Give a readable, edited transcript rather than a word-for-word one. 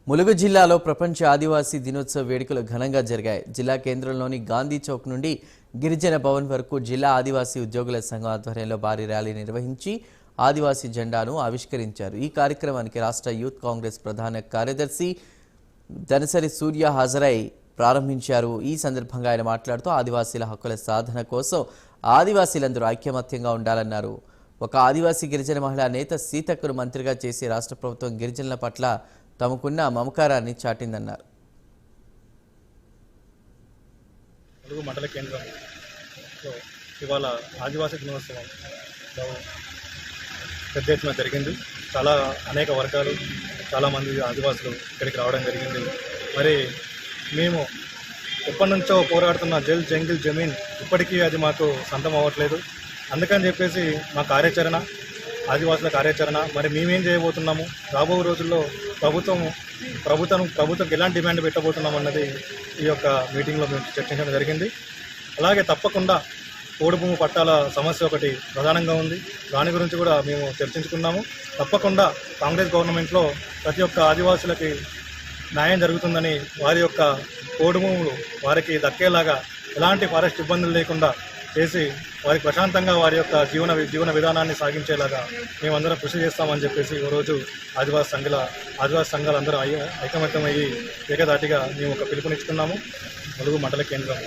ములుగు జిల్లాలో ప్రపంచ ఆదివాసీ దినోత్సవ వేడుకలు ఘనంగా జరిగాయి. జిల్లా కేంద్రంలోని గాంధీ చౌక్ నుండి గిరిజన భవన్ వరకు జిల్లా ఆదివాసీ ఉద్యోగుల సంఘం ఆధ్వర్యంలో భారీ ర్యాలీ నిర్వహించి ఆదివాసీ జెండాను ఆవిష్కరించారు. ఈ కార్యక్రమానికి రాష్ట్ర యూత్ కాంగ్రెస్ ప్రధాన కార్యదర్శి దనసరి సూర్య హాజరై ప్రారంభించారు. ఈ సందర్భంగా ఆయన మాట్లాడుతూ ఆదివాసీల హక్కుల సాధన కోసం ఆదివాసీలందరూ ఐక్యమత్యంగా ఉండాలన్నారు. ఒక ఆదివాసీ గిరిజన మహిళా నేత సీతక్కను మంత్రిగా చేసి రాష్ట్ర ప్రభుత్వం గిరిజనుల పట్ల తమకున్న మమకారాన్ని చాటిందన్నారు. ములుగు మండల కేంద్రంలో ఇవాళ ఆదివాసీ దినోత్సవం పెద్ద ఎత్తున జరిగింది. అనేక వర్గాలు చాలామంది ఆదివాసులు ఇక్కడికి రావడం జరిగింది. మరి మేము ఎప్పటి నుంచో పోరాడుతున్న జల్ జంగిల్ జమీన్ ఇప్పటికీ అది మాకు సొంతం అవ్వట్లేదు. అందుకని చెప్పేసి మా కార్యాచరణ, ఆదివాసుల కార్యాచరణ, మరి మేమేం చేయబోతున్నాము, రాబో రోజుల్లో ప్రభుత్వం ఎలాంటి డిమాండ్ పెట్టబోతున్నాం అన్నది ఈ యొక్క మీటింగ్లో మేము చర్చించడం జరిగింది. అలాగే తప్పకుండా పోడు భూమి పట్టాల సమస్య ఒకటి ప్రధానంగా ఉంది. దాని గురించి కూడా మేము చర్చించుకున్నాము. తప్పకుండా కాంగ్రెస్ గవర్నమెంట్లో ప్రతి ఒక్క ఆదివాసులకి న్యాయం జరుగుతుందని, వారి యొక్క పోడు భూములు వారికి దక్కేలాగా ఎలాంటి ఫారెస్ట్ ఇబ్బందులు లేకుండా చేసి వారికి ప్రశాంతంగా వారి యొక్క జీవన విధానాన్ని సాగించేలాగా మేమందరం కృషి చేస్తామని చెప్పేసి ఈరోజు ఆదివాసీ సంఘాలు అందరూ ఐకమత్యమయ్యి ఏకదాటిగా మేము ఒక పిలుపునిచ్చుకున్నాము. ములుగు మండల కేంద్రం